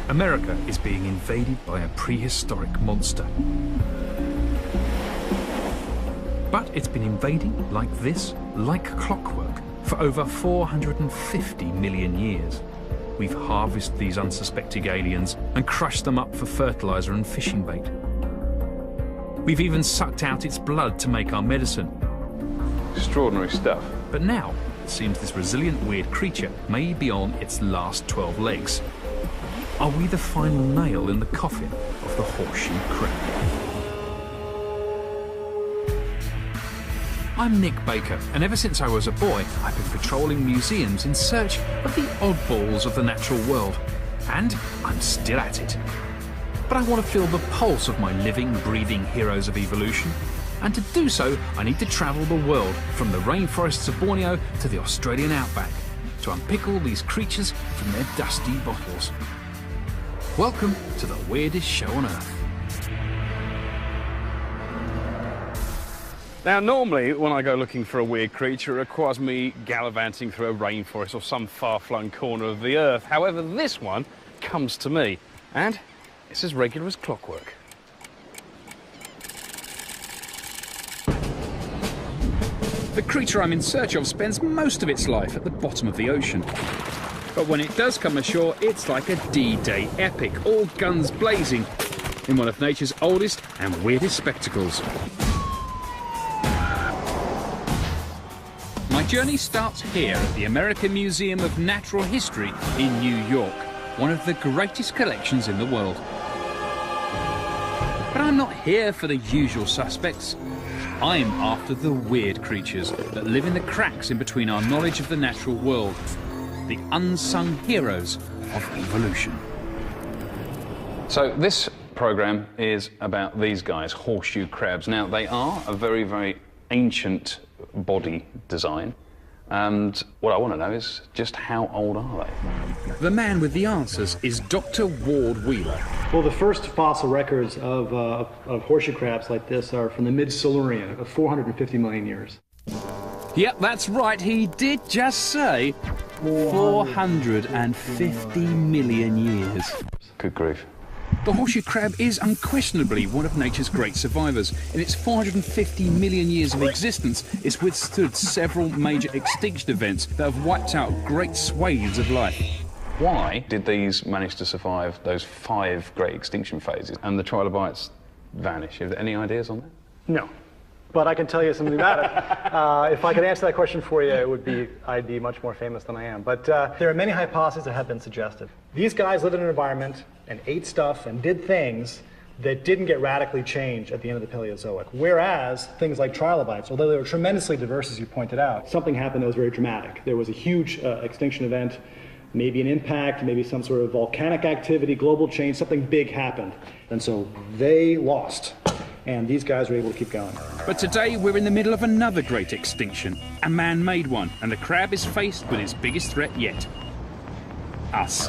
America is being invaded by a prehistoric monster. But it's been invading like this, like clockwork, for over 450 million years. We've harvested these unsuspecting aliens and crushed them up for fertilizer and fishing bait. We've even sucked out its blood to make our medicine. Extraordinary stuff. But now, it seems this resilient weird creature may be on its last 12 legs. Are we the final nail in the coffin of the horseshoe crab? I'm Nick Baker, and ever since I was a boy, I've been patrolling museums in search of the oddballs of the natural world. And I'm still at it. But I want to feel the pulse of my living, breathing heroes of evolution. And to do so, I need to travel the world, from the rainforests of Borneo to the Australian outback, to unpick all these creatures from their dusty bottles. Welcome to the weirdest show on Earth. Now, normally, when I go looking for a weird creature, it requires me gallivanting through a rainforest or some far-flung corner of the Earth. However, this one comes to me, and it's as regular as clockwork. The creature I'm in search of spends most of its life at the bottom of the ocean. But when it does come ashore, it's like a D-Day epic, all guns blazing, in one of nature's oldest and weirdest spectacles. My journey starts here at the American Museum of Natural History in New York, one of the greatest collections in the world. But I'm not here for the usual suspects. I'm after the weird creatures that live in the cracks in between our knowledge of the natural world, the unsung heroes of evolution. So this programme is about these guys, horseshoe crabs. Now, they are a very, very ancient body design, and what I want to know is just how old are they? The man with the answers is Dr. Ward Wheeler. Well, the first fossil records of horseshoe crabs like this are from the mid-Silurian of 450 million years. Yep, that's right, he did just say 450 million years. Good grief. The horseshoe crab is unquestionably one of nature's great survivors. In its 450 million years of existence, it's withstood several major extinction events that have wiped out great swathes of life. Why did these manage to survive those 5 great extinction phases and the trilobites vanish? Have there any ideas on that? No, but I can tell you something about it. If I could answer that question for you, I'd be much more famous than I am. But there are many hypotheses that have been suggested. These guys lived in an environment and ate stuff and did things that didn't get radically changed at the end of the Paleozoic. Whereas things like trilobites, although they were tremendously diverse, as you pointed out, something happened that was very dramatic. There was a huge extinction event, maybe an impact, maybe some sort of volcanic activity, global change, something big happened. And so they lost, and these guys were able to keep going. But today we're in the middle of another great extinction, a man-made one, and the crab is faced with its biggest threat yet. Us.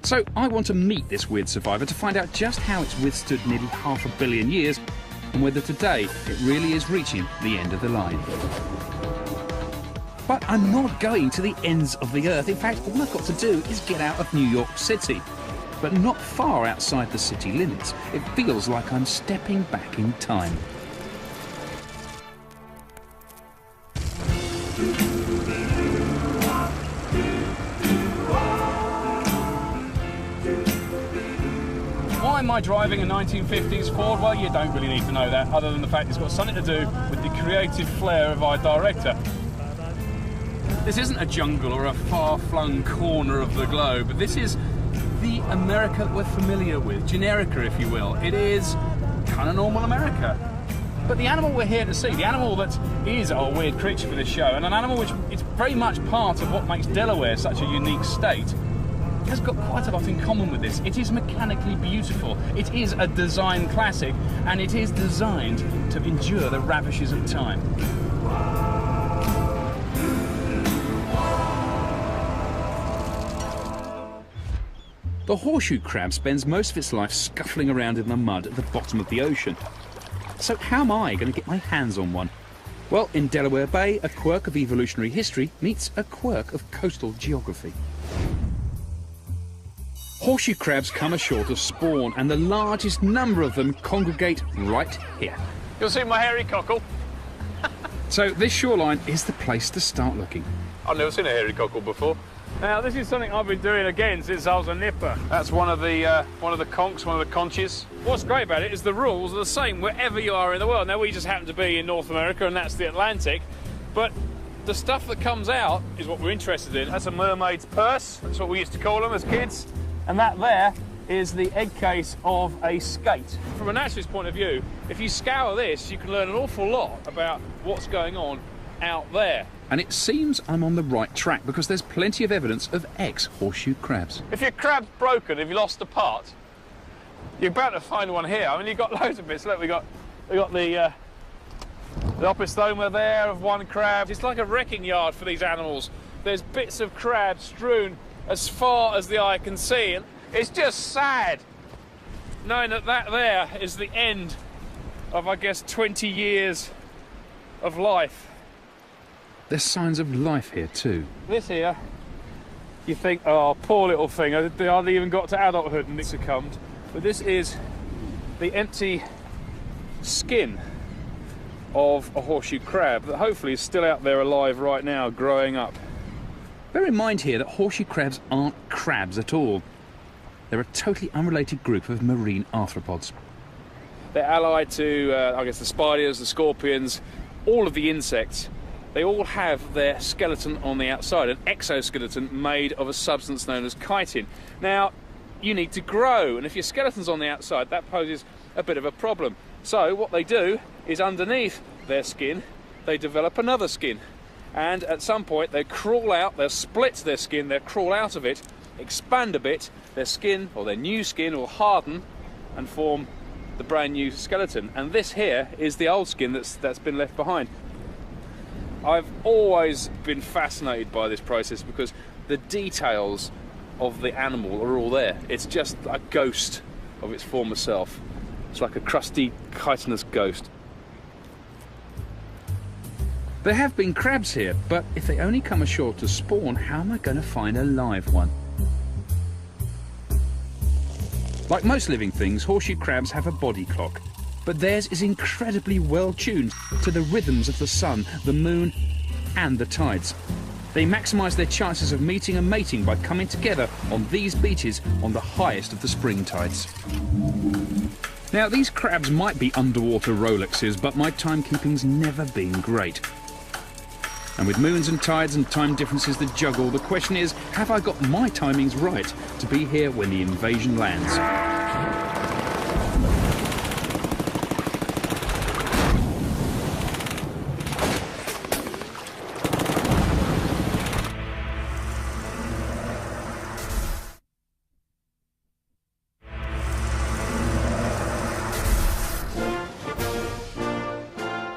So I want to meet this weird survivor to find out just how it's withstood nearly 500 million years and whether today it really is reaching the end of the line. But I'm not going to the ends of the earth. In fact, all I've got to do is get out of New York City. But not far outside the city limits. It feels like I'm stepping back in time. Why am I driving a 1950s Ford? Well, you don't really need to know that, other than the fact it's got something to do with the creative flair of our director. This isn't a jungle or a far-flung corner of the globe. This is the America that we're familiar with, Generica, if you will. It is kind of normal America. But the animal we're here to see, the animal that is our weird creature for this show, and an animal which is very much part of what makes Delaware such a unique state, has got quite a lot in common with this. It is mechanically beautiful, it is a design classic, and it is designed to endure the ravages of time. The horseshoe crab spends most of its life scuffling around in the mud at the bottom of the ocean. So how am I going to get my hands on one? Well, in Delaware Bay, a quirk of evolutionary history meets a quirk of coastal geography. Horseshoe crabs come ashore to spawn, and the largest number of them congregate right here. You'll see my hairy cockle. So this shoreline is the place to start looking. I've never seen a hairy cockle before. Now, this is something I've been doing again since I was a nipper. That's one of the conchs, one of the conches. What's great about it is the rules are the same wherever you are in the world. Now, we just happen to be in North America, and that's the Atlantic, but the stuff that comes out is what we're interested in. That's a mermaid's purse. That's what we used to call them as kids. And that there is the egg case of a skate. From a naturalist point of view, if you scour this, you can learn an awful lot about what's going on out there. And it seems I'm on the right track because there's plenty of evidence of ex-horseshoe crabs. If your crab's broken, if you lost a part, you're bound to find one here. I mean, you've got loads of bits. Look, we got the opistoma there of one crab. It's like a wrecking yard for these animals. There's bits of crab strewn as far as the eye can see, and it's just sad knowing that that there is the end of, I guess, 20 years of life. There's signs of life here too. This here, you think, oh, poor little thing, they hardly even got to adulthood and it succumbed. But this is the empty skin of a horseshoe crab that hopefully is still out there alive right now, growing up. Bear in mind here that horseshoe crabs aren't crabs at all. They're a totally unrelated group of marine arthropods. They're allied to, I guess, the spiders, the scorpions, all of the insects. They all have their skeleton on the outside, an exoskeleton made of a substance known as chitin. Now, you need to grow, and if your skeleton's on the outside, that poses a bit of a problem. So what they do is underneath their skin, they develop another skin. And at some point, they crawl out, they'll split their skin, they'll crawl out of it, expand a bit, their skin, or their new skin, will harden and form the brand new skeleton. And this here is the old skin that's been left behind. I've always been fascinated by this process because the details of the animal are all there. It's just a ghost of its former self. It's like a crusty, chitinous ghost. There have been crabs here, but if they only come ashore to spawn, how am I going to find a live one? Like most living things, horseshoe crabs have a body clock, but theirs is incredibly well tuned to the rhythms of the sun, the moon, and the tides. They maximise their chances of meeting and mating by coming together on these beaches on the highest of the spring tides. Now, these crabs might be underwater Rolexes, but my timekeeping's never been great. And with moons and tides and time differences that juggle, the question is, have I got my timings right to be here when the invasion lands?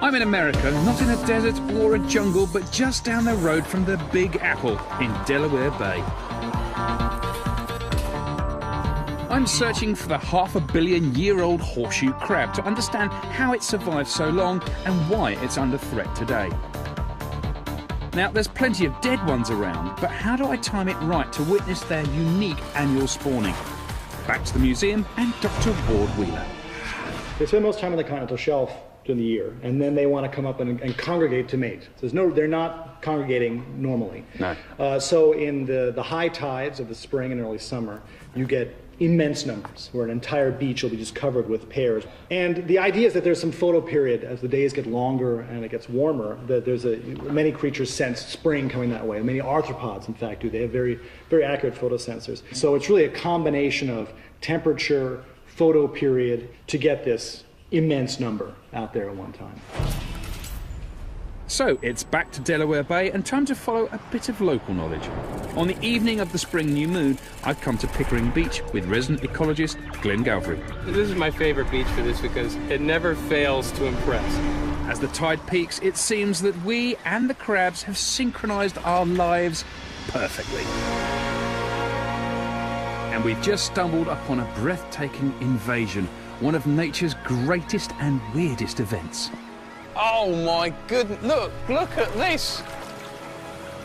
I'm in America, not in a desert or a jungle, but just down the road from the Big Apple in Delaware Bay. I'm searching for the half-a-billion-year-old horseshoe crab to understand how it survived so long and why it's under threat today. Now, there's plenty of dead ones around, but how do I time it right to witness their unique annual spawning? Back to the museum and Dr. Ward Wheeler. They spend most time on the continental shelf during the year, and then they want to come up and congregate to mate. So they're not congregating normally. No. So in the high tides of the spring and early summer, you get immense numbers, where an entire beach will be just covered with pairs. And the idea is that there's some photo period as the days get longer and it gets warmer, that many creatures sense spring coming that way. Many arthropods, in fact, do. They have very, very accurate photosensors. So it's really a combination of temperature, photo period, to get this immense number out there at one time. So it's back to Delaware Bay and time to follow a bit of local knowledge. On the evening of the spring new moon, I've come to Pickering Beach with resident ecologist Glenn Galbraith. This is my favorite beach for this because it never fails to impress. As the tide peaks, it seems that we and the crabs have synchronized our lives perfectly. And we've just stumbled upon a breathtaking invasion, one of nature's greatest and weirdest events. Oh my goodness, look at this.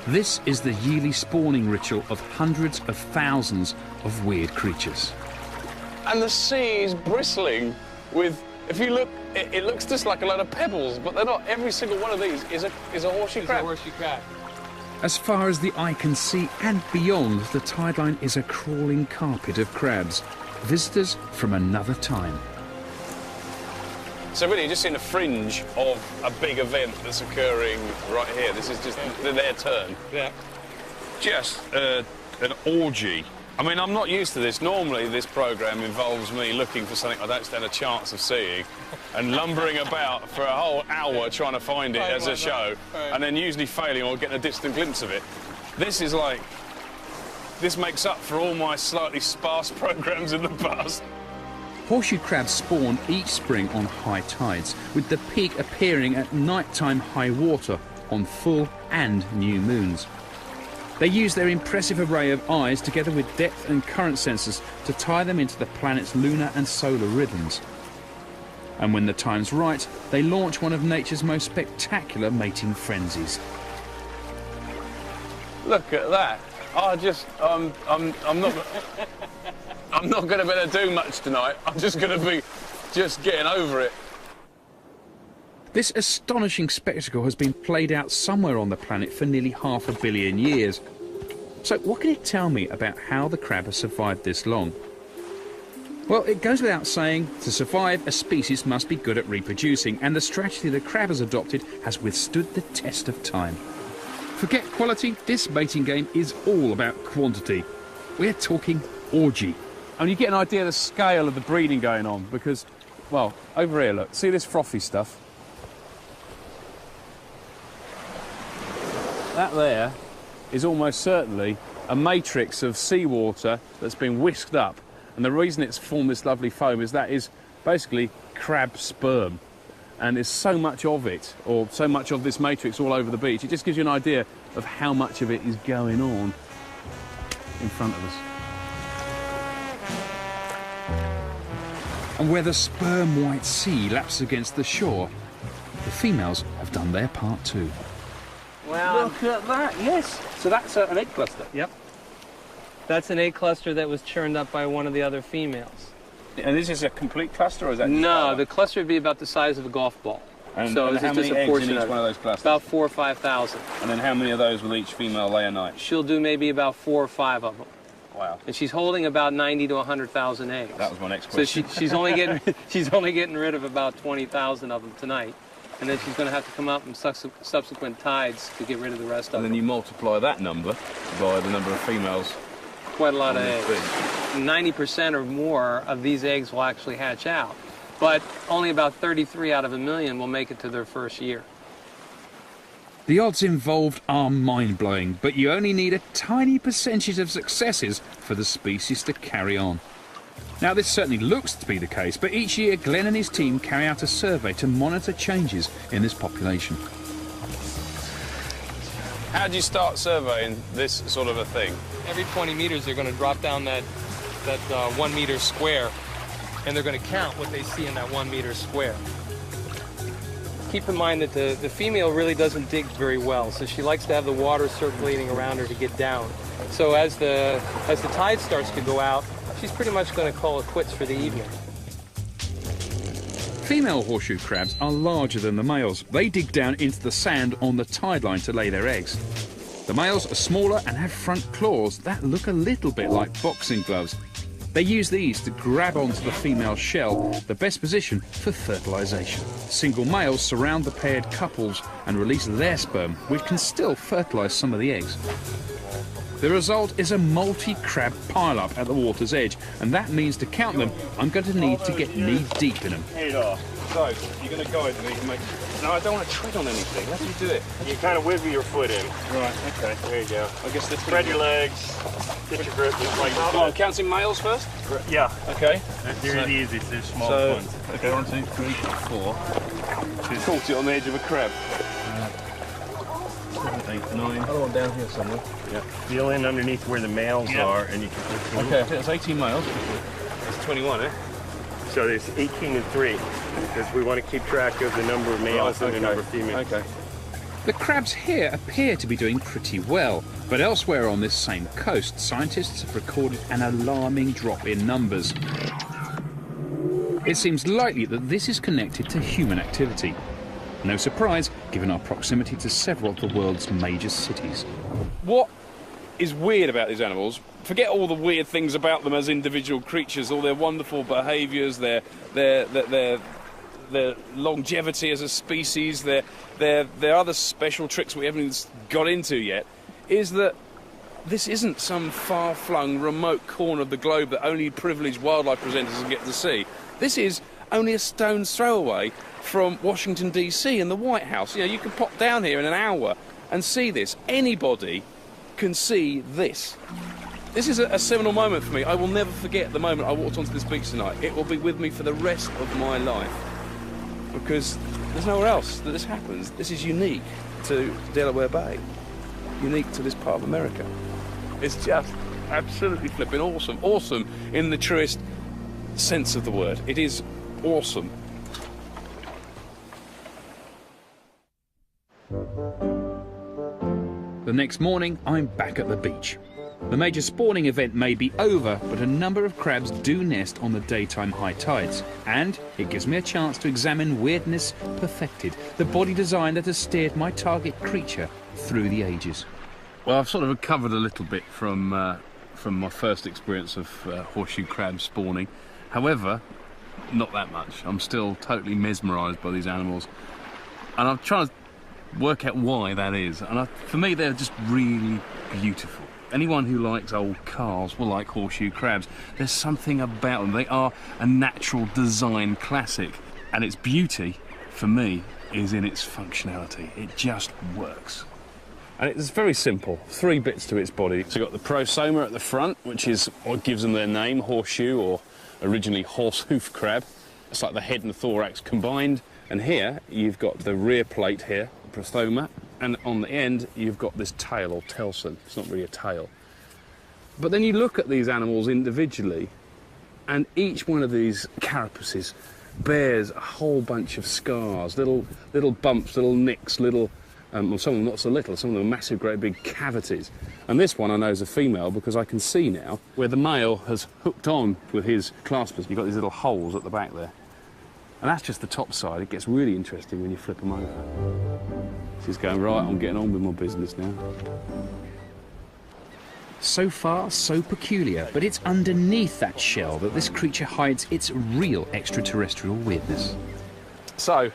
This is the yearly spawning ritual of hundreds of thousands of weird creatures. And the sea is bristling with, if you look, it looks just like a load of pebbles, but they're not. Every single one of these is a horseshoe crab. Horseshoe crab. As far as the eye can see and beyond, the tide line is a crawling carpet of crabs, visitors from another time. So really, you're just seeing a fringe of a big event that's occurring right here. This is just their turn. Yeah. Just an orgy. I mean, I'm not used to this. Normally, this programme involves me looking for something I don't stand a chance of seeing and lumbering about for a whole hour trying to find it as a show, and then usually failing or getting a distant glimpse of it. This is like... This makes up for all my slightly sparse programmes in the past. Horseshoe crabs spawn each spring on high tides, with the peak appearing at nighttime high water on full and new moons. They use their impressive array of eyes together with depth and current sensors to tie them into the planet's lunar and solar rhythms. And when the time's right, they launch one of nature's most spectacular mating frenzies. Look at that. I'm not going to be able to do much tonight. I'm just going to be just getting over it. This astonishing spectacle has been played out somewhere on the planet for nearly 500 million years. So what can it tell me about how the crab has survived this long? Well, it goes without saying, to survive, a species must be good at reproducing, and the strategy the crab has adopted has withstood the test of time. Forget quality, this mating game is all about quantity. We're talking orgy. And you get an idea of the scale of the breeding going on because, well, over here, look, see this frothy stuff? That there is almost certainly a matrix of seawater that's been whisked up. And the reason it's formed this lovely foam is that is basically crab sperm. And there's so much of it, or so much of this matrix all over the beach. It just gives you an idea of how much of it is going on in front of us. And where the sperm white sea laps against the shore, the females have done their part too. Well, Look at that, yes. So that's an egg cluster. yep. That's an egg cluster that was churned up by one of the other females. And this is a complete cluster, or is that just No, part? the cluster would be about the size of a golf ball. And, so and this how is many just a eggs portion in each of one of those clusters? About 4,000 or 5,000. And then how many of those will each female lay a night? She'll do maybe about 4 or 5 of them. Wow. And she's holding about 90 to 100,000 eggs. That was my next So question. she's only getting rid of about 20,000 of them tonight, and then she's going to have to come up in subsequent tides to get rid of the rest of And them. then you multiply that number by the number of females. Quite a lot of on this eggs. 90% or more of these eggs will actually hatch out, but only about 33 out of a million will make it to their first year. The odds involved are mind-blowing, but you only need a tiny percentage of successes for the species to carry on. Now, this certainly looks to be the case, but each year Glenn and his team carry out a survey to monitor changes in this population. How do you start surveying this sort of a thing? Every 20 meters, they're going to drop down that 1 meter square, and they're going to count what they see in that 1 meter square. Keep in mind that the female really doesn't dig very well, so she likes to have the water circulating around her to get down. So as the tide starts to go out, she's pretty much going to call it quits for the evening. Female horseshoe crabs are larger than the males. They dig down into the sand on the tide line to lay their eggs. The males are smaller and have front claws that look a little bit like boxing gloves. They use these to grab onto the female shell, the best position for fertilization. Single males surround the paired couples and release their sperm, which can still fertilize some of the eggs. The result is a multi-crab pile-up at the water's edge, and that means to count them, I'm going to need to get knee-deep in them. So, you're going to guide me and make... No, I don't want to tread on anything. How do you do it? You kind of wiggle your foot in. Right, okay. There you go. I guess that's... Spread your legs. Get your grip just like Oh, I'm counting males first? Yeah. Okay. They're easy. They're small So, ones. okay, 1, 2, 3, 4. Caught it on the edge of a crab. 7, 8, 9. Another one down here somewhere. Yeah. Feel in underneath where the males are, and you can put Okay, I think that's 18 males. That's 21, eh? So there's 18 and 3, because we want to keep track of the number of males and the number of females. Okay. The crabs here appear to be doing pretty well, but elsewhere on this same coast, scientists have recorded an alarming drop in numbers. It seems likely that this is connected to human activity. No surprise, given our proximity to several of the world's major cities. What is weird about these animals, forget all the weird things about them as individual creatures, all their wonderful behaviours, their longevity as a species, their other special tricks we haven't got into yet, is that this isn't some far-flung remote corner of the globe that only privileged wildlife presenters can get to see. This is only a stone's throw away from Washington DC and the White House. You know, you can pop down here in an hour and see this. Anybody can see this. This is a seminal moment for me. I will never forget the moment I walked onto this beach tonight. It will be with me for the rest of my life, because there's nowhere else that this happens. This is unique to Delaware Bay, unique to this part of America. It's just absolutely flipping awesome. Awesome in the truest sense of the word. It is awesome. The next morning, I'm back at the beach. The major spawning event may be over, but a number of crabs do nest on the daytime high tides, and it gives me a chance to examine weirdness perfected, the body design that has steered my target creature through the ages. Well, I've sort of recovered a little bit from my first experience of horseshoe crab spawning. However, not that much. I'm still totally mesmerised by these animals, and I'm trying to work out why that is. And for me, they're just really beautiful. Anyone who likes old cars will like horseshoe crabs. There's something about them. They are a natural design classic, and its beauty, for me, is in its functionality. It just works. And it's very simple. 3 bits to its body. So you've got the prosoma at the front, which is what gives them their name, horseshoe, or originally horsehoof crab. It's like the head and the thorax combined. And here, you've got the rear plate here, prosoma, and on the end, you've got this tail, or telson. It's not really a tail. But then you look at these animals individually, and each one of these carapaces bears a whole bunch of scars, little bumps, little nicks, well, some of them not so little, some of them are massive, great big cavities. And this one I know is a female because I can see now where the male has hooked on with his claspers. You've got these little holes at the back there. And that's just the top side. It gets really interesting when you flip them over. She's going, right, I'm getting on with my business now. So far, so peculiar, but it's underneath that shell that this creature hides its real extraterrestrial weirdness. So,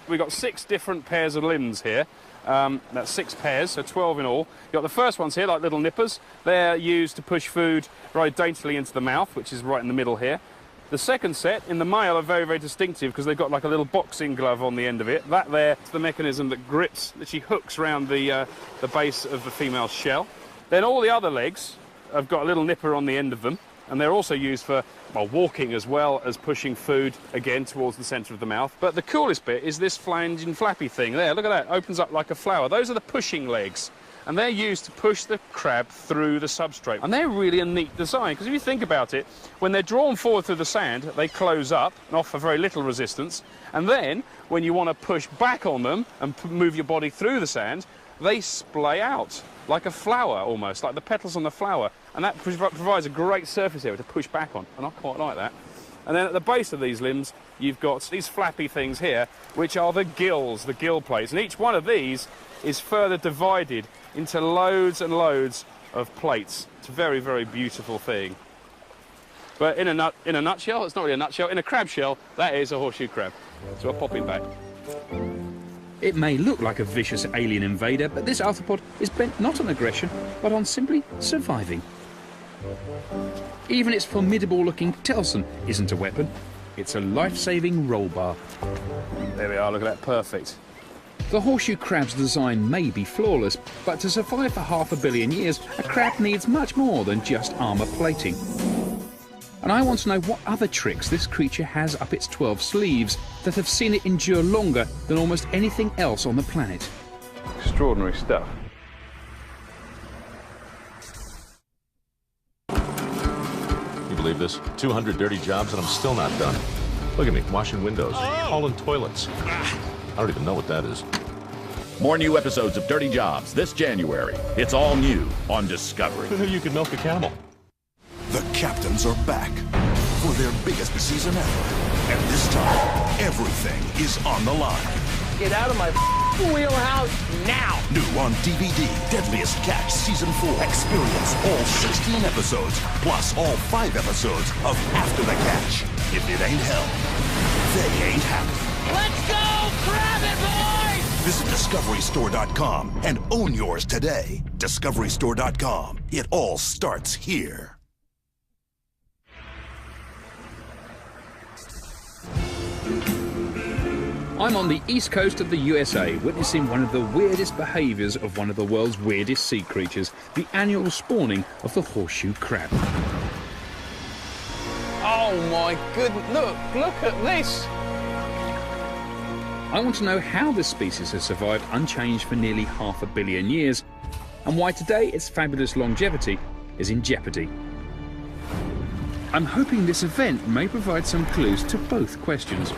we've got 6 different pairs of limbs here. That's 6 pairs, so 12 in all. You've got the first ones here, like little nippers. They're used to push food very daintily into the mouth, which is right in the middle here. The second set, in the male, are very, very distinctive because they've got like a little boxing glove on the end of it. That there is the mechanism that grips, that she hooks around the base of the female shell. Then all the other legs have got a little nipper on the end of them, and they're also used for, well, walking as well as pushing food, again, towards the centre of the mouth. But the coolest bit is this flange and flappy thing there. Look at that, opens up like a flower. Those are the pushing legs, and they're used to push the crab through the substrate. And they're really a neat design, because if you think about it, when they're drawn forward through the sand, they close up and offer very little resistance. And then, when you want to push back on them and move your body through the sand, they splay out like a flower almost, like the petals on the flower. And that provides a great surface area to push back on, and I quite like that. And then at the base of these limbs, you've got these flappy things here, which are the gills, the gill plates. And each one of these is further divided into loads and loads of plates. It's a very, very beautiful thing. But in a nutshell, it's not really a nutshell, in a crab shell, that is a horseshoe crab. So I'll pop him back. It may look like a vicious alien invader, but this arthropod is bent not on aggression, but on simply surviving. Even its formidable-looking telson isn't a weapon. It's a life-saving roll bar. There we are, look at that, perfect. The horseshoe crab's design may be flawless, but to survive for 500 million years, a crab needs much more than just armour plating. And I want to know what other tricks this creature has up its 12 sleeves that have seen it endure longer than almost anything else on the planet. Extraordinary stuff. You believe this? 200 dirty jobs and I'm still not done. Look at me, washing windows, hauling toilets. I don't even know what that is. More new episodes of Dirty Jobs this January. It's all new on Discovery. Who knew you could milk a camel? The captains are back for their biggest season ever. And this time, everything is on the line. Get out of my wheelhouse now! New on DVD, Deadliest Catch Season 4. Experience all 16 episodes, plus all 5 episodes of After the Catch. If it ain't hell, they ain't happy. Let's go! Grab it, boys! Visit DiscoveryStore.com and own yours today. DiscoveryStore.com. It all starts here. I'm on the east coast of the USA, witnessing one of the weirdest behaviours of one of the world's weirdest sea creatures, the annual spawning of the horseshoe crab. Oh my goodness, look at this! I want to know how this species has survived unchanged for nearly 500 million years, and why today its fabulous longevity is in jeopardy. I'm hoping this event may provide some clues to both questions.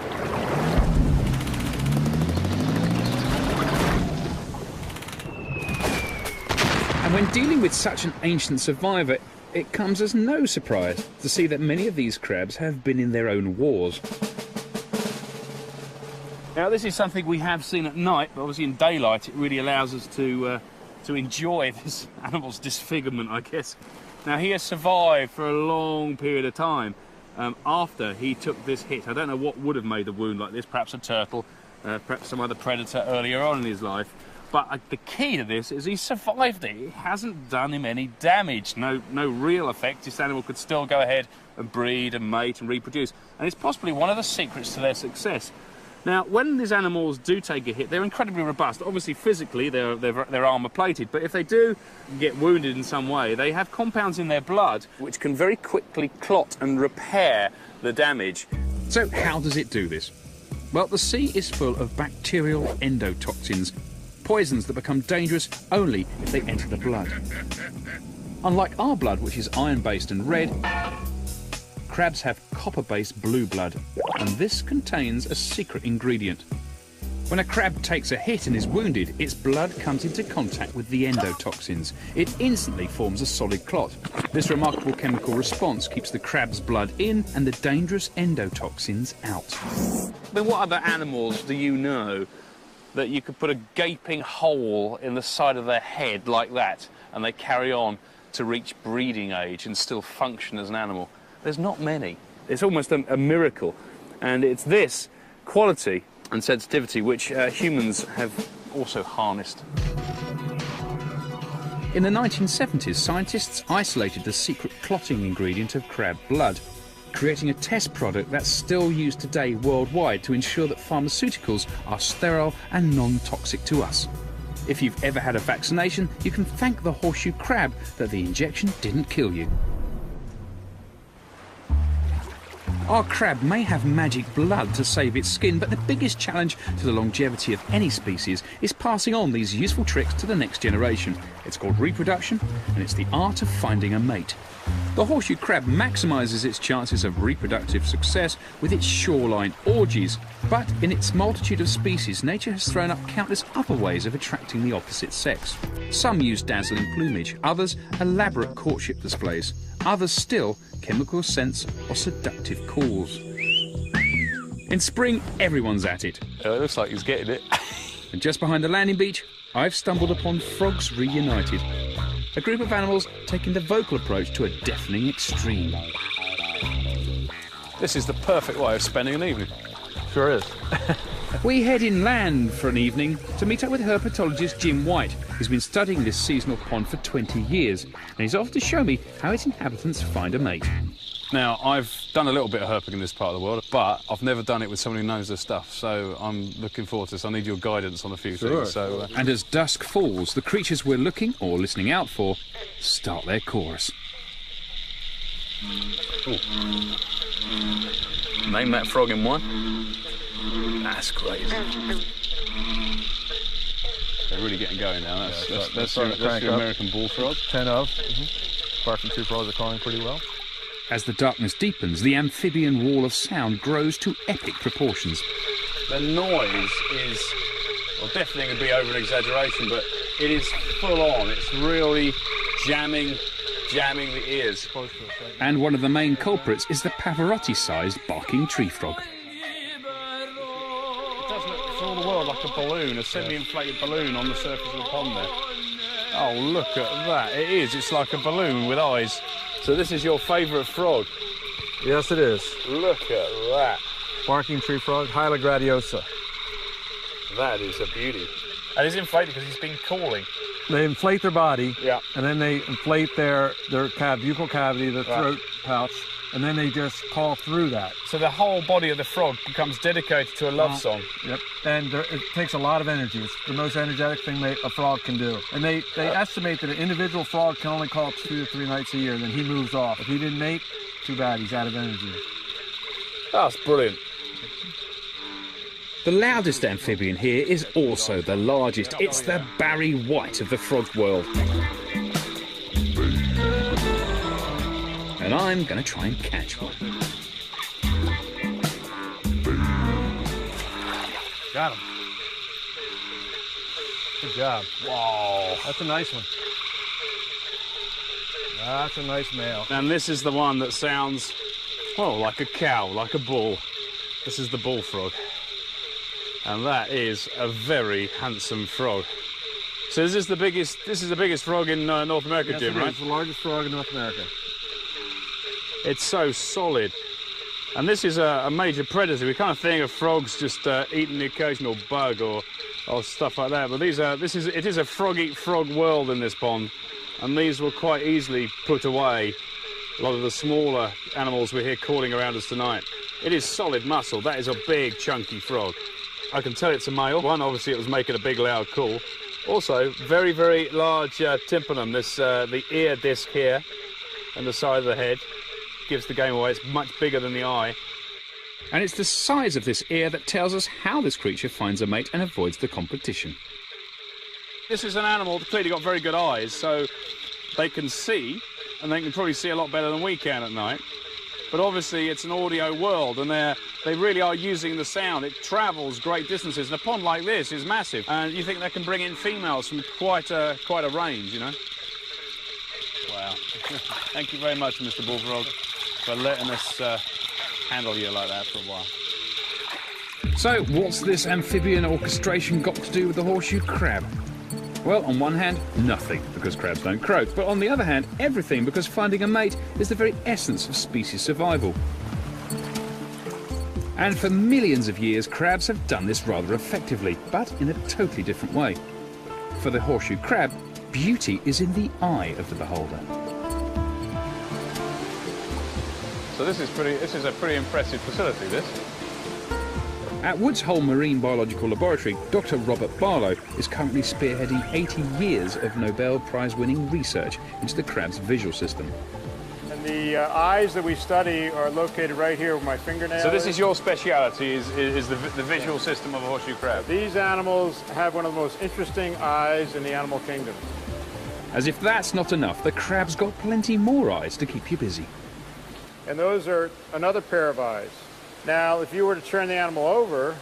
And when dealing with such an ancient survivor, it comes as no surprise to see that many of these crabs have been in their own wars. Now this is something we have seen at night, but obviously in daylight it really allows us to enjoy this animal's disfigurement, I guess. Now he has survived for a long period of time after he took this hit. I don't know what would have made the wound like this, perhaps a turtle, perhaps some other predator earlier on in his life. But the key to this is he survived it. It hasn't done him any damage, no real effect. This animal could still go ahead and breed and mate and reproduce. And it's possibly one of the secrets to their success. Now, when these animals do take a hit, they're incredibly robust. Obviously, physically, they're armour-plated. But if they do get wounded in some way, they have compounds in their blood which can very quickly clot and repair the damage. So how does it do this? Well, the sea is full of bacterial endotoxins, poisons that become dangerous only if they enter the blood. Unlike our blood, which is iron-based and red, crabs have copper-based blue blood, and this contains a secret ingredient. When a crab takes a hit and is wounded, its blood comes into contact with the endotoxins. It instantly forms a solid clot. This remarkable chemical response keeps the crab's blood in and the dangerous endotoxins out. I mean, what other animals do you know that you could put a gaping hole in the side of their head like that and they carry on to reach breeding age and still function as an animal? There's not many. It's almost a miracle. And it's this quality and sensitivity which humans have also harnessed. In the 1970s, scientists isolated the secret clotting ingredient of crab blood, creating a test product that's still used today worldwide to ensure that pharmaceuticals are sterile and non-toxic to us. If you've ever had a vaccination, you can thank the horseshoe crab that the injection didn't kill you. Our crab may have magic blood to save its skin, but the biggest challenge to the longevity of any species is passing on these useful tricks to the next generation. It's called reproduction, and it's the art of finding a mate. The horseshoe crab maximises its chances of reproductive success with its shoreline orgies, but in its multitude of species, nature has thrown up countless other ways of attracting the opposite sex. Some use dazzling plumage, others elaborate courtship displays, others still chemical scents or seductive calls. In spring, everyone's at it. Oh, it looks like he's getting it. And just behind the landing beach, I've stumbled upon Frogs Reunited, a group of animals taking the vocal approach to a deafening extreme. This is the perfect way of spending an evening. Sure is. We head inland for an evening to meet up with herpetologist Jim White, who's been studying this seasonal pond for 20 years, and he's off to show me how its inhabitants find a mate. Now, I've done a little bit of herping in this part of the world, but I've never done it with someone who knows their stuff, so I'm looking forward to this. I need your guidance on a few things. So, And as dusk falls, the creatures we're looking or listening out for start their chorus. Ooh. Name that frog in one. That's crazy. They're really getting going now. That's your American bullfrog. 10 of. Apart from 2 frogs are calling pretty well. As the darkness deepens, the amphibian wall of sound grows to epic proportions. The noise is, well, definitely going to be over an exaggeration, but it is full on. It's really jamming the ears. And one of the main culprits is the Pavarotti-sized barking tree frog. It does look for all the world like a balloon, a semi-inflated balloon on the surface of the pond there. Oh, look at that. It is. It's like a balloon with eyes. So this is your favourite frog? Yes, it is. Look at that. Barking tree frog, Hyla gradiosa. That is a beauty. And he's inflated because he's been calling. They inflate their body, Yeah. and then they inflate their buccal cavity, the throat pouch, and then they just call through that. So the whole body of the frog becomes dedicated to a love song. Yep, and it takes a lot of energy. It's the most energetic thing a frog can do. And they estimate that an individual frog can only call 2 to 3 nights a year, and then he moves off. If he didn't mate, too bad, he's out of energy. That's brilliant. The loudest amphibian here is also the largest. It's the Barry White of the frog world. And I'm going to try and catch one. Got him. Good job. Wow. That's a nice one. That's a nice male. And this is the one that sounds, well, like a cow, like a bull. This is the bullfrog. And that is a very handsome frog. So this is the biggest frog in North America, Yes, Jim, right? It's the largest frog in North America. It's so solid. And this is a major predator. We kind of think of frogs just eating the occasional bug or stuff like that. But it is a frog eat frog world in this pond. And these will quite easily put away a lot of the smaller animals we hear calling around us tonight. It is solid muscle. That is a big, chunky frog. I can tell it's a male. One, obviously, it was making a big, loud call. Also, very, very large tympanum. The ear disc here and the side of the head gives the game away. It's much bigger than the eye. And it's the size of this ear that tells us how this creature finds a mate and avoids the competition. This is an animal that's clearly got very good eyes, so they can see, and they can probably see a lot better than we can at night. But obviously it's an audio world, and they really are using the sound. It travels great distances, and a pond like this is massive. And you think they can bring in females from quite a range, you know? Wow. Thank you very much, Mr. Bullfrog, for letting us handle you like that for a while. So, what's this amphibian orchestration got to do with the horseshoe crab? Well, on one hand, nothing, because crabs don't croak. But on the other hand, everything, because finding a mate is the very essence of species survival. And for millions of years, crabs have done this rather effectively, but in a totally different way. For the horseshoe crab, beauty is in the eye of the beholder. So this is a pretty impressive facility, this. At Woods Hole Marine Biological Laboratory, Dr. Robert Barlow is currently spearheading 80 years of Nobel Prize-winning research into the crab's visual system. And the eyes that we study are located right here with my fingernail. So this is your speciality, is the visual system of a horseshoe crab. These animals have one of the most interesting eyes in the animal kingdom. As if that's not enough, the crab's got plenty more eyes to keep you busy. And those are another pair of eyes. Now, if you were to turn the animal over,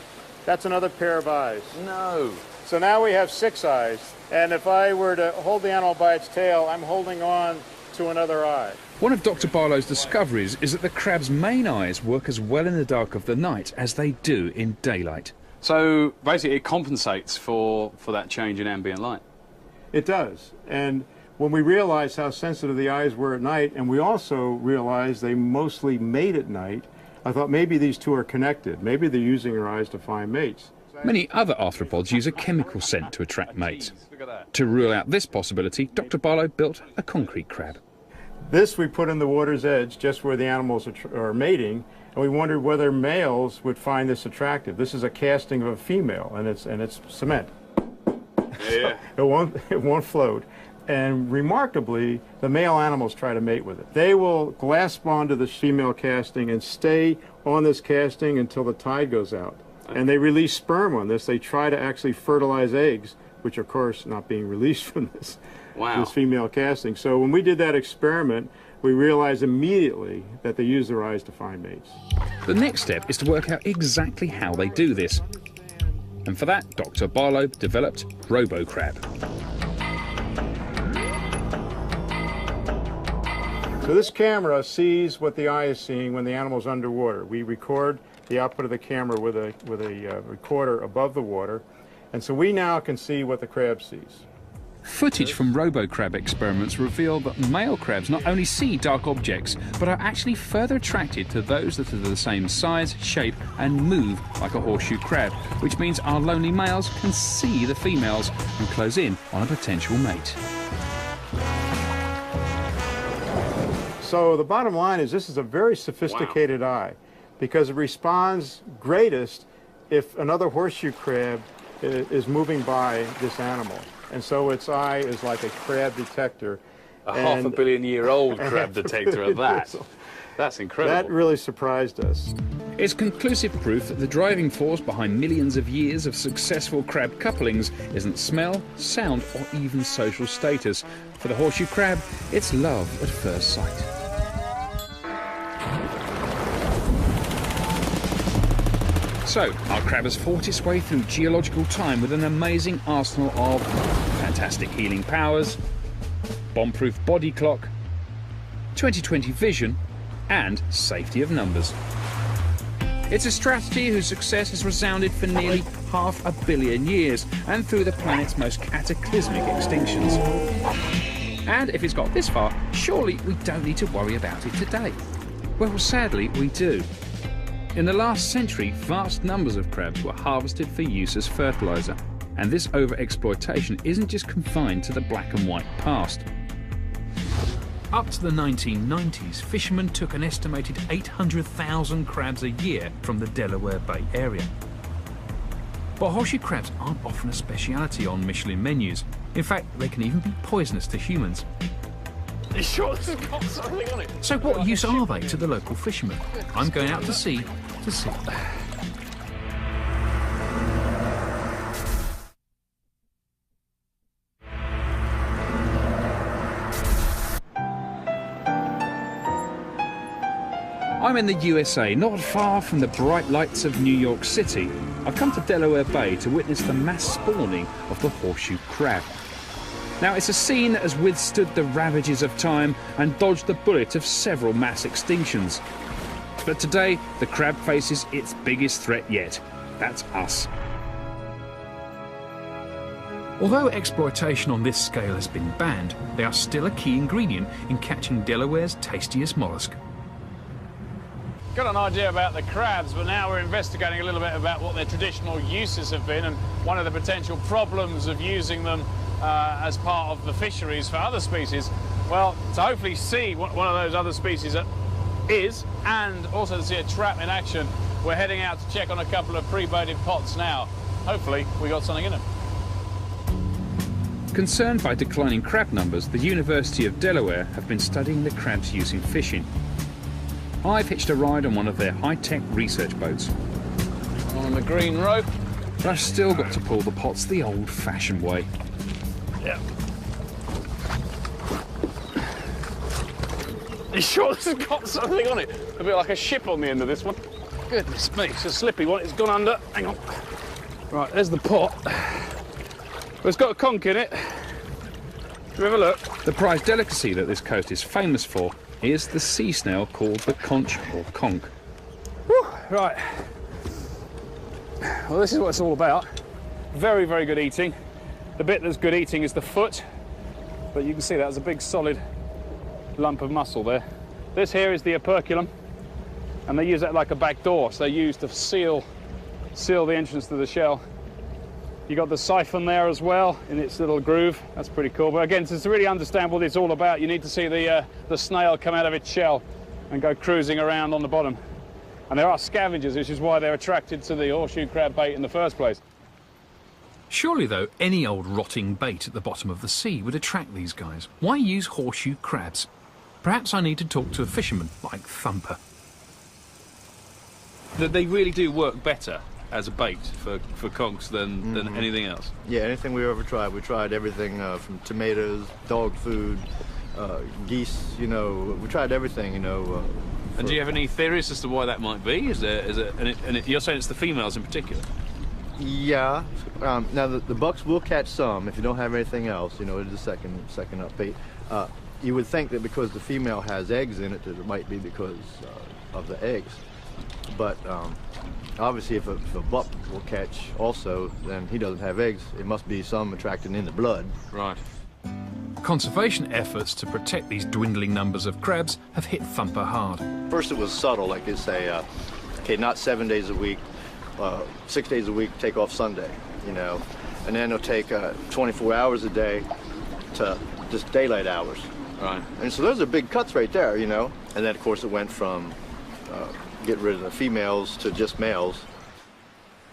that's another pair of eyes. No. So now we have 6 eyes. And if I were to hold the animal by its tail, I'm holding on to another eye. One of Dr. Barlow's discoveries is that the crab's main eyes work as well in the dark of the night as they do in daylight. So basically it compensates for that change in ambient light. It does. And when we realized how sensitive the eyes were at night, and we also realized they mostly mate at night, I thought maybe these two are connected. Maybe they're using their eyes to find mates. Many other arthropods use a chemical scent to attract mates. To rule out this possibility, Dr. Barlow built a concrete crab. This we put in the water's edge, just where the animals are mating, and we wondered whether males would find this attractive. This is a casting of a female, and it's cement. Yeah. It won't float. And remarkably, the male animals try to mate with it. They will clasp onto this female casting and stay on this casting until the tide goes out. And they release sperm on this. They try to actually fertilize eggs, which of course not being released from this, Wow. this female casting. So when we did that experiment, we realize immediately that they use their eyes to find mates. The next step is to work out exactly how they do this. And for that, Dr. Barlow developed RoboCrab. So this camera sees what the eye is seeing when the animal's underwater. We record the output of the camera with a recorder above the water, and so we now can see what the crab sees. Footage from RoboCrab experiments reveal that male crabs not only see dark objects, but are actually further attracted to those that are the same size, shape, and move like a horseshoe crab, which means our lonely males can see the females and close in on a potential mate. So the bottom line is this is a very sophisticated eye, because it responds greatest if another horseshoe crab is moving by this animal. And so its eye is like a crab detector. A half-a-billion-year-old crab detector of that. That's incredible. That really surprised us. It's conclusive proof that the driving force behind millions of years of successful crab couplings isn't smell, sound, or even social status. For the horseshoe crab, it's love at first sight. So, our crab has fought its way through geological time with an amazing arsenal of fantastic healing powers, bomb-proof body clock, 20/20 vision, and safety of numbers. It's a strategy whose success has resounded for nearly 500 million years and through the planet's most cataclysmic extinctions. And if it's got this far, surely we don't need to worry about it today. Well, sadly, we do. In the last century, vast numbers of crabs were harvested for use as fertiliser, and this overexploitation isn't just confined to the black and white past. Up to the 1990s, fishermen took an estimated 800,000 crabs a year from the Delaware Bay area. But horseshoe crabs aren't often a speciality on Michelin menus. In fact, they can even be poisonous to humans. Sure, this has got something on it. So what use are they to the local fishermen? I'm going out to sea to see. I'm in the USA, not far from the bright lights of New York City. I've come to Delaware Bay to witness the mass spawning of the horseshoe crab. Now, it's a scene that has withstood the ravages of time and dodged the bullet of several mass extinctions. But today, the crab faces its biggest threat yet. That's us. Although exploitation on this scale has been banned, they are still a key ingredient in catching Delaware's tastiest mollusk. Got an idea about the crabs, but now we're investigating a little bit about what their traditional uses have been and one of the potential problems of using them as part of the fisheries for other species. Well, to hopefully see what one of those other species is, and also to see a trap in action, we're heading out to check on a couple of pre-baited pots now. Hopefully we got something in them. Concerned by declining crab numbers, the University of Delaware have been studying the crab's use in fishing. I've hitched a ride on one of their high-tech research boats. On the green rope. But I've still got to pull the pots the old-fashioned way. Yeah. You sure this has got something on it? A bit like a ship on the end of this one. Goodness me, it's a slippy one. It's gone under. Hang on. Right, there's the pot. Well, it's got a conch in it. Have you have a look? The prized delicacy that this coast is famous for is the sea snail called the conch or conch. Whew, right. Well, this is what it's all about. Very, very good eating. The bit that's good eating is the foot, but you can see that there's a big solid lump of muscle there. This here is the operculum, and they use that like a back door, so they use to seal the entrance to the shell. You got the siphon there as well in its little groove. That's pretty cool. But again, to really understand what it's all about, you need to see the snail come out of its shell and go cruising around on the bottom. And there are scavengers, which is why they're attracted to the horseshoe crab bait in the first place. Surely, though, any old rotting bait at the bottom of the sea would attract these guys. Why use horseshoe crabs? Perhaps I need to talk to a fisherman like Thumper. They really do work better as a bait for conchs than anything else. Yeah, anything we've ever tried. We tried everything from tomatoes, dog food, geese, you know, we tried everything, you know. And do you have any theories as to why that might be? You're saying it's the females in particular? Yeah. Now the bucks will catch some if you don't have anything else. You know, it's a second up bait. You would think that because the female has eggs in it, that it might be because of the eggs. But obviously, if a buck will catch also, then he doesn't have eggs. It must be some attracted in the blood. Right. Conservation efforts to protect these dwindling numbers of crabs have hit Thumper hard. First, it was subtle, like they say, okay, not 7 days a week, 6 days a week, take off Sunday, you know, and then they'll take 24 hours a day to just daylight hours. Right. And so those are big cuts right there, you know. And then, of course, it went from getting rid of the females to just males.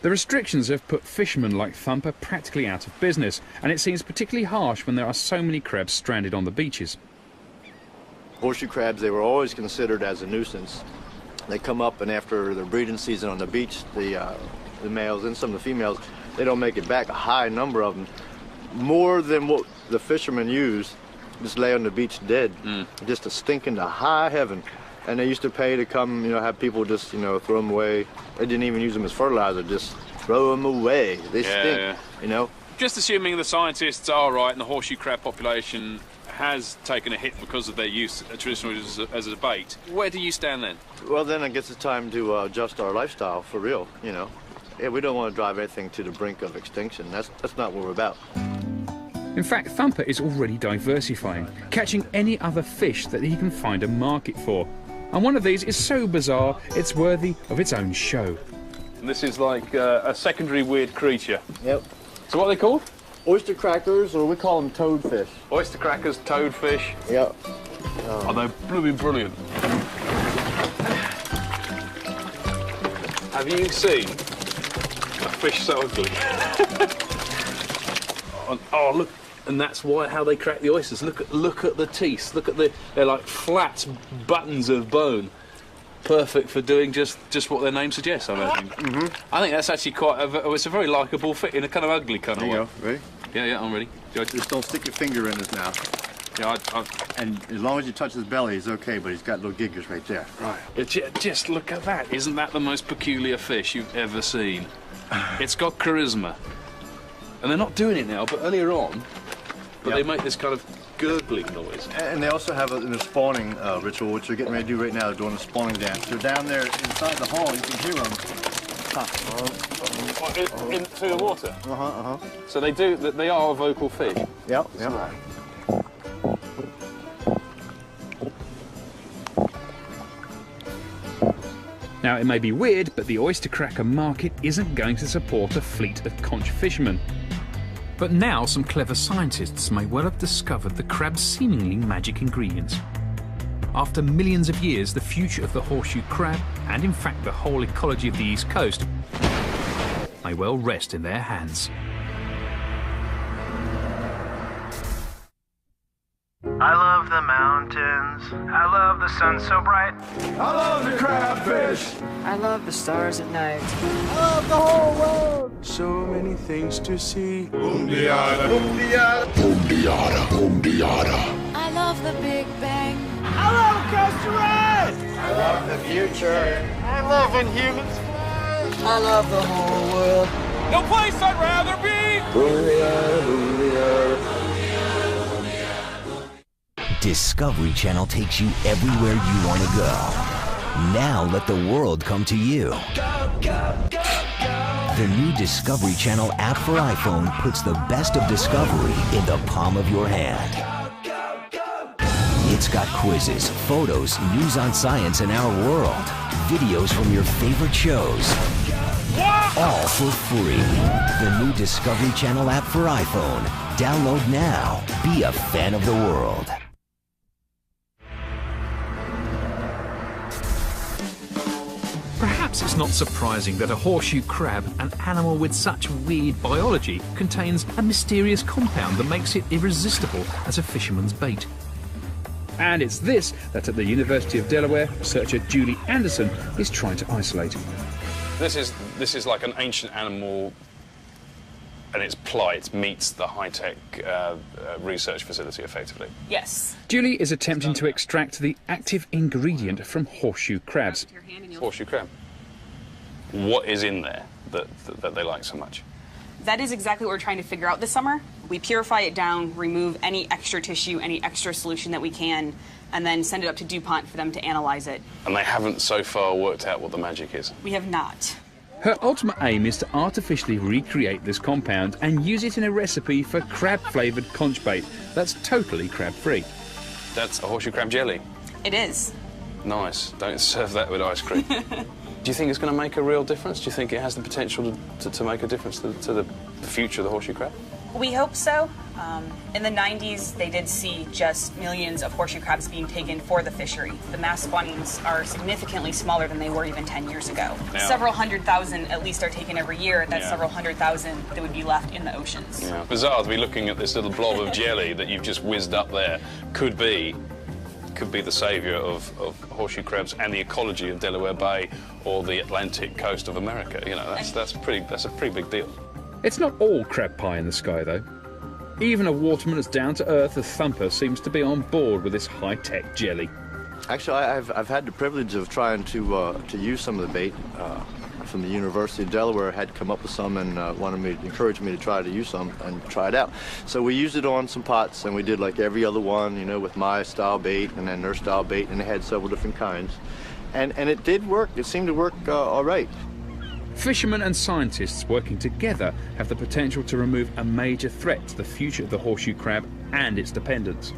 The restrictions have put fishermen like Thumper practically out of business, and it seems particularly harsh when there are so many crabs stranded on the beaches. Horseshoe crabs, they were always considered as a nuisance. They come up, and after the breeding season on the beach, the males and some of the females, they don't make it back. A high number of them, more than what the fishermen use, just lay on the beach dead, just to stink into high heaven. And they used to pay to come, you know, have people just, you know, throw them away. They didn't even use them as fertilizer, just throw them away. They stink, you know. Just assuming the scientists are right and the horseshoe crab population has taken a hit because of their use traditionally as a bait, where do you stand then? Well, then I guess it's time to adjust our lifestyle for real, you know. Yeah, we don't want to drive anything to the brink of extinction. That's not what we're about. In fact, Thumper is already diversifying, catching any other fish that he can find a market for. And one of these is so bizarre, it's worthy of its own show. And this is like a secondary weird creature. Yep. So what are they called? Oyster crackers, or we call them toadfish. Oyster crackers, toadfish. Yep. Oh, they're blooming brilliant. Have you seen a fish so ugly? Oh, look. And that's how they crack the oysters. Look at the teeth. They're like flat buttons of bone, perfect for doing just what their name suggests. I imagine. I think that's actually it's a very likable fit in a kind of ugly kind of way. There you go. Ready? Yeah, I'm ready. Just don't stick your finger in his mouth. Yeah, and as long as you touch his belly, he's okay. But he's got little giggers right there. Right. Just look at that. Isn't that the most peculiar fish you've ever seen? It's got charisma, and they're not doing it now, but earlier on. But they make this kind of gurgling noise. And they also have a spawning ritual, which they're getting ready to do right now. They're doing a spawning dance. They're down there inside the hall. You can hear them. Into the water? So they are a vocal fish? Yep. Now, it may be weird, but the oyster cracker market isn't going to support a fleet of conch fishermen. But now some clever scientists may well have discovered the crab's seemingly magic ingredients. After millions of years, the future of the horseshoe crab, and in fact the whole ecology of the East Coast, may well rest in their hands. I love the mountains. I love the sun so bright. I love the crabfish. I love the stars at night. I love the whole world. So many things to see. Boom-de-yada. Boom-de-yada. Boom-de-yada. Boom-de-yada. I love the Big Bang. I love Costa Rica. I love the future. I love when humans fly. I love the whole world. No place I'd rather be. Boom-de-yada. Boom-de-yada. Discovery Channel takes you everywhere you want to go. Now let the world come to you. The new Discovery Channel app for iPhone puts the best of Discovery in the palm of your hand. It's got quizzes, photos, news on science and our world, videos from your favorite shows, all for free. The new Discovery Channel app for iPhone. Download now. Be a fan of the world. Perhaps it's not surprising that a horseshoe crab, an animal with such weird biology, contains a mysterious compound that makes it irresistible as a fisherman's bait. And it's this that at the University of Delaware, researcher Julie Anderson is trying to isolate. This is like an ancient animal and its plight meets the high-tech research facility effectively? Yes. Julie is attempting to extract the active ingredient from horseshoe crabs. Horseshoe crab. What is in there that they like so much? That is exactly what we're trying to figure out this summer. We purify it down, remove any extra tissue, any extra solution that we can, and then send it up to DuPont for them to analyze it. And they haven't so far worked out what the magic is? We have not. Her ultimate aim is to artificially recreate this compound and use it in a recipe for crab-flavoured conch bait that's totally crab-free. That's a horseshoe crab jelly? It is. Nice. Don't serve that with ice cream. Do you think it's going to make a real difference? Do you think it has the potential to make a difference to the future of the horseshoe crab? We hope so. In the 90s, they did see just millions of horseshoe crabs being taken for the fishery. The mass spawnings are significantly smaller than they were even 10 years ago. Yeah. Several 100,000 at least are taken every year. That's several 100,000 that would be left in the oceans. Yeah. Bizarre to be looking at this little blob of jelly that you've just whizzed up there. Could be the saviour of horseshoe crabs and the ecology of Delaware Bay or the Atlantic coast of America. You know, that's a pretty big deal. It's not all crab pie in the sky, though. Even a waterman as down-to-earth as Thumper seems to be on board with this high-tech jelly. Actually, I've had the privilege of trying to use some of the bait from the University of Delaware. Had come up with some and encouraged me to try to use some and try it out. So we used it on some pots, and we did like every other one, you know, with my style bait and then their style bait, and they had several different kinds. And it did work. It seemed to work all right. Fishermen and scientists working together have the potential to remove a major threat to the future of the horseshoe crab and its dependents.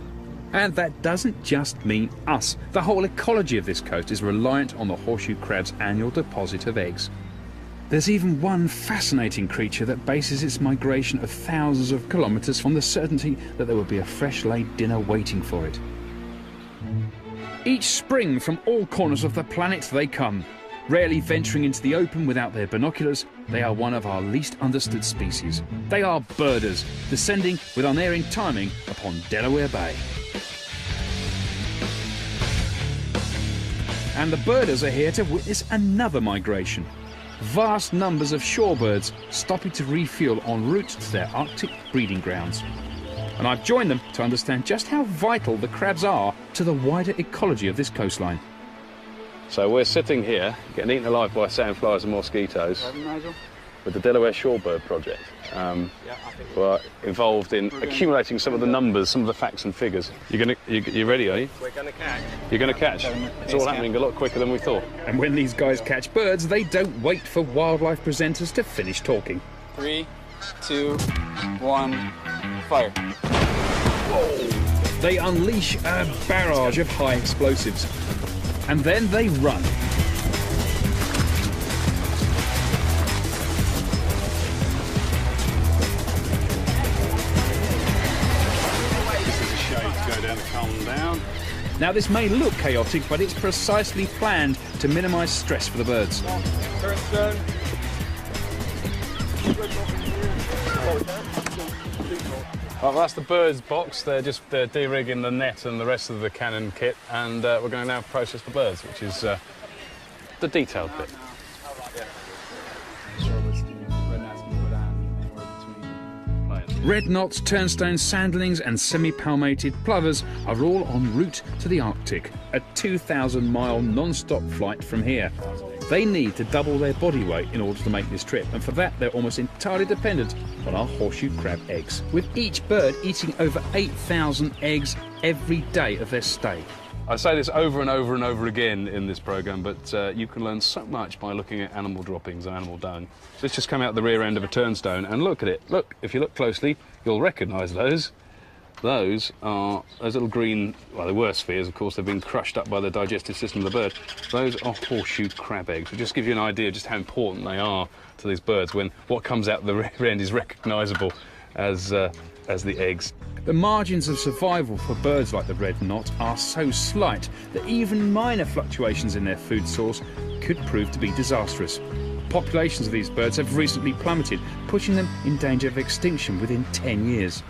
And that doesn't just mean us. The whole ecology of this coast is reliant on the horseshoe crab's annual deposit of eggs. There's even one fascinating creature that bases its migration of thousands of kilometres on the certainty that there will be a fresh-laid dinner waiting for it. Each spring, from all corners of the planet they come. Rarely venturing into the open without their binoculars, they are one of our least understood species. They are birders, descending with unerring timing upon Delaware Bay. And the birders are here to witness another migration. Vast numbers of shorebirds stopping to refuel en route to their Arctic breeding grounds. And I've joined them to understand just how vital the crabs are to the wider ecology of this coastline. So we're sitting here, getting eaten alive by sandflies and mosquitoes with the Delaware Shorebird Project. We're involved in accumulating some of the numbers, some of the facts and figures. You ready, are you? We're going to catch. You're going to catch? It's all happening a lot quicker than we thought. And when these guys catch birds, they don't wait for wildlife presenters to finish talking. 3, 2, 1, fire. Whoa. They unleash a barrage of high explosives. And then they run. This is a shade to go down and calm down. Now this may look chaotic, but it's precisely planned to minimise stress for the birds. Well, that's the birds box. They're de-rigging the net and the rest of the cannon kit, and we're going to now process the birds, which is the detailed bit. Red knots, turnstones, sandlings and semi-palmated plovers are all en route to the Arctic, a 2,000-mile non-stop flight from here. They need to double their body weight in order to make this trip, and for that they're almost entirely dependent on our horseshoe crab eggs, with each bird eating over 8,000 eggs every day of their stay. I say this over and over and over again in this programme, but you can learn so much by looking at animal droppings and animal dung. Let's just come out the rear end of a turnstone and look at it. Look, if you look closely, you'll recognise those. Those are those little green, well, they were spheres, of course, they've been crushed up by the digestive system of the bird. Those are horseshoe crab eggs. It just gives you an idea of just how important they are to these birds when what comes out the rear end is recognisable as the eggs. The margins of survival for birds like the red knot are so slight that even minor fluctuations in their food source could prove to be disastrous. Populations of these birds have recently plummeted, pushing them in danger of extinction within 10 years.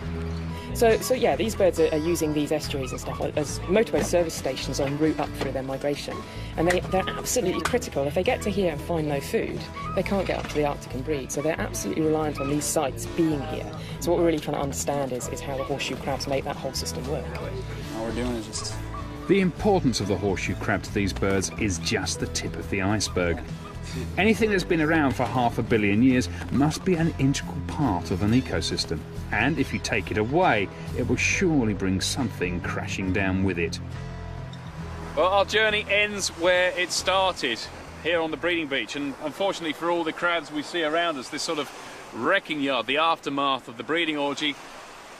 So yeah, these birds are using these estuaries and stuff as motorway service stations en route up through their migration. And they're absolutely critical. If they get to here and find no food, they can't get up to the Arctic and breed. So they're absolutely reliant on these sites being here. So what we're really trying to understand is how the horseshoe crabs make that whole system work. All we're doing is just... The importance of the horseshoe crab to these birds is just the tip of the iceberg. Anything that's been around for 500 million years must be an integral part of an ecosystem. And if you take it away, it will surely bring something crashing down with it. Well, our journey ends where it started, here on the breeding beach. And unfortunately for all the crabs we see around us, this sort of wrecking yard, the aftermath of the breeding orgy,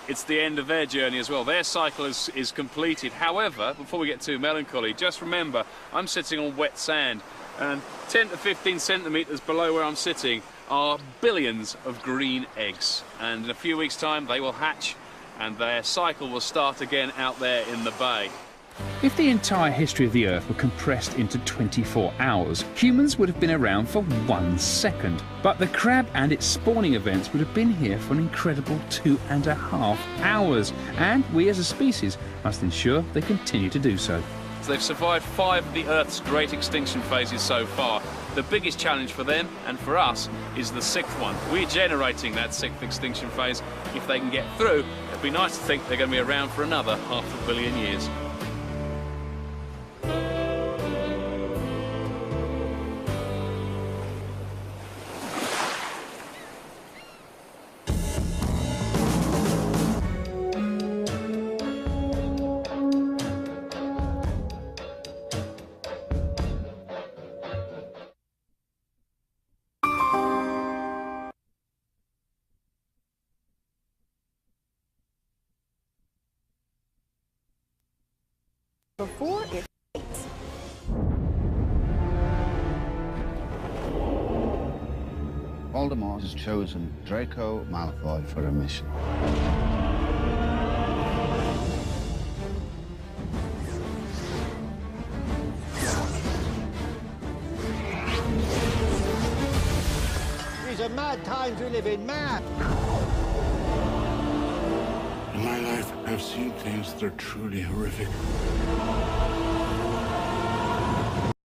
it's the end of their journey as well. Their cycle is completed. However, before we get too melancholy, just remember, I'm sitting on wet sand, and 10 to 15 centimetres below where I'm sitting are billions of green eggs. And in a few weeks' time, they will hatch, and their cycle will start again out there in the bay. If the entire history of the Earth were compressed into 24 hours, humans would have been around for 1 second. But the crab and its spawning events would have been here for an incredible 2.5 hours. And we as a species must ensure they continue to do so. So they've survived 5 of the Earth's great extinction phases so far. The biggest challenge for them, and for us, is the 6th one. We're generating that 6th extinction phase. If they can get through, it'd be nice to think they're going to be around for another 500 million years. Before it Voldemort has chosen Draco Malfoy for a mission. These are mad times we live in, mad. In my life, I've seen things that are truly horrific.